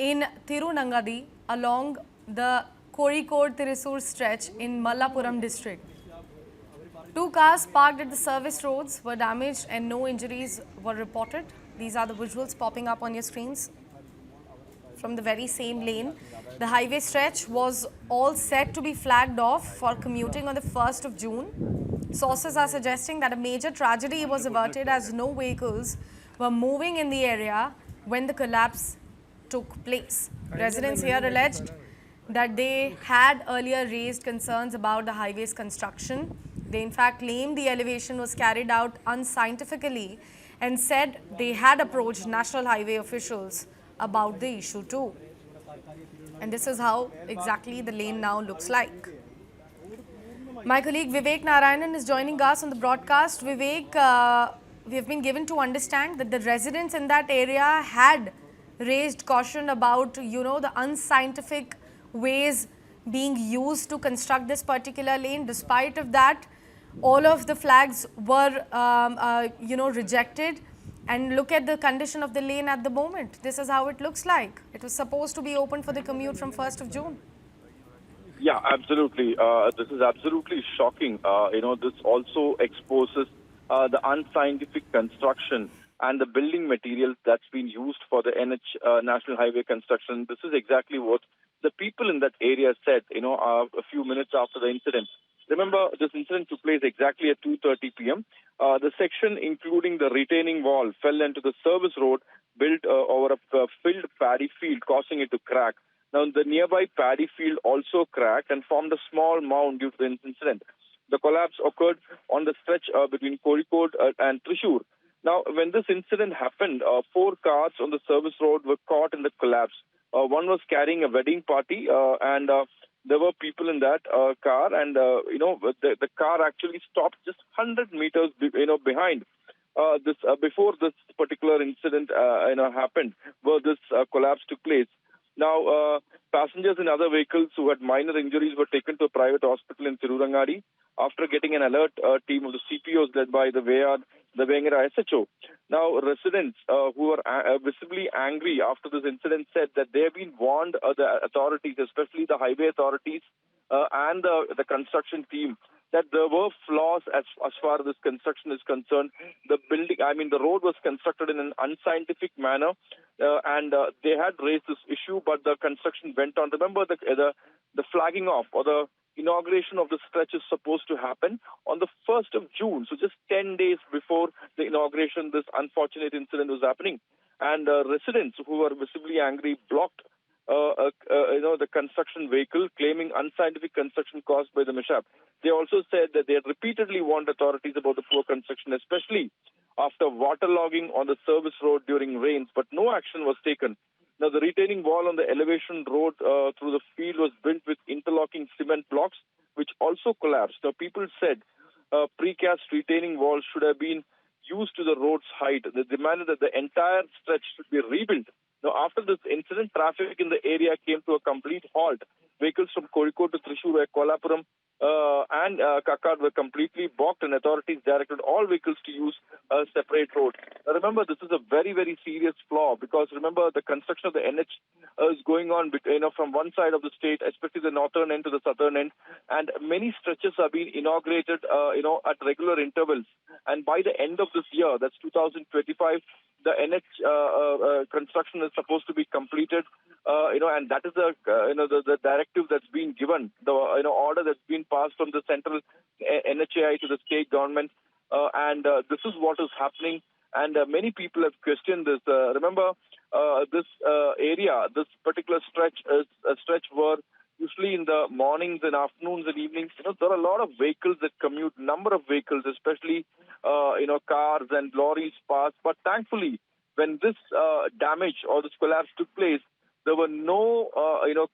in Tirurangadi along the Kozhikode-Thrissur stretch in Malappuram district. Two cars parked at the service roads were damaged and no injuries were reported. These are the visuals popping up on your screens from the very same lane. The highway stretch was all set to be flagged off for commuting on the 1st of June. Sources are suggesting that a major tragedy was averted as no vehicles were moving in the area when the collapse took place. Residents here alleged that they had earlier raised concerns about the highway's construction. They in fact claimed the elevation was carried out unscientifically and said they had approached national highway officials about the issue too. And this is how exactly the lane now looks like. My colleague Vivek Narayanan is joining us on the broadcast. Vivek, we have been given to understand that the residents in that area had raised caution about, the unscientific ways being used to construct this particular lane. Despite of that, all of the flags were, rejected. And look at the condition of the lane at the moment. This is how it looks like. It was supposed to be open for the commute from 1st of June. Yeah, absolutely. This is absolutely shocking. This also exposes the unscientific construction and the building materials that's been used for the National Highway construction. This is exactly what the people in that area said, a few minutes after the incident. Remember, this incident took place exactly at 2:30 p.m. The section, including the retaining wall, fell into the service road built over a filled paddy field, causing it to crack. Now, the nearby paddy field also cracked and formed a small mound due to the incident. The collapse occurred on the stretch between Kozhikode and Thrissur. Now, when this incident happened, 4 cars on the service road were caught in the collapse. One was carrying a wedding party and there were people in that car, and the car actually stopped just 100 meters, behind before this particular incident, happened, where this collapse took place. Now, passengers in other vehicles who had minor injuries were taken to a private hospital in Tirurangadi after getting an alert team of the CPOs led by the Vengara SHO. Now, residents who were visibly angry after this incident said that they have been warned, the authorities, especially the highway authorities and the construction team, that there were flaws as far as this construction is concerned. The road was constructed in an unscientific manner, and they had raised this issue, but the construction went on. Remember, the flagging off or the inauguration of the stretch is supposed to happen on the 1st of June, so just 10 days before the inauguration, this unfortunate incident was happening. And residents who were visibly angry blocked the construction vehicle, claiming unscientific construction caused by the mishap. They also said that they had repeatedly warned authorities about the poor construction, especially after waterlogging on the service road during rains, but no action was taken. Now, the retaining wall on the elevation road through the field was built with interlocking cement blocks, which also collapsed. Now, people said precast retaining walls should have been used to the road's height. They demanded that the entire stretch should be rebuilt. Now, after this incident, traffic in the area came to a complete halt. Vehicles from Kozhikode-Thrissur, Kolappuram, and Kakad were completely blocked, and authorities directed all vehicles to use a separate road. Now, remember, this is a very, very serious flaw, because remember, the construction of the NH is going on, from one side of the state, especially the northern end to the southern end, and many stretches are being inaugurated, at regular intervals. And by the end of this year, that's 2025, the NH construction is supposed to be completed, and that is the directive that's been given, the order that's been passed from the central NHAI to the state government, and this is what is happening. And many people have questioned this. Remember, this area, this particular stretch is a stretch where usually in the mornings and afternoons and evenings, there are a lot of vehicles that commute, number of vehicles, especially, cars and lorries pass. But thankfully, when this damage or this collapse took place, there were no,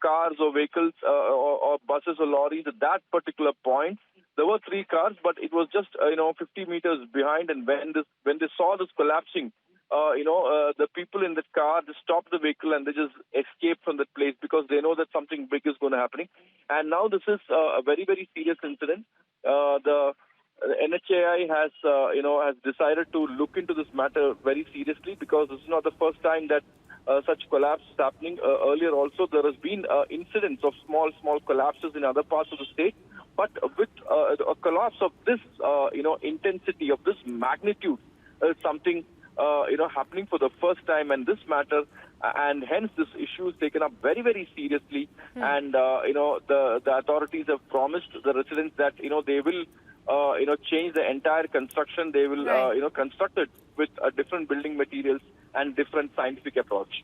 cars or vehicles or buses or lorries at that particular point. There were 3 cars, but it was just, 50 meters behind. And when they saw this collapsing, the people in the car, they stopped the vehicle and they just escaped from that place, because they know that something big is going to happen. And now this is a very, very serious incident. The NHAI has decided to look into this matter very seriously, because this is not the first time that such collapse happening. Earlier also, there has been incidents of small collapses in other parts of the state. But with a collapse of this, intensity, of this magnitude, something, happening for the first time, and this matter, and hence this issue is taken up very, very seriously. And, the authorities have promised the residents that, they will, change the entire construction. They will, Right. construct it with different building materials and different scientific approach.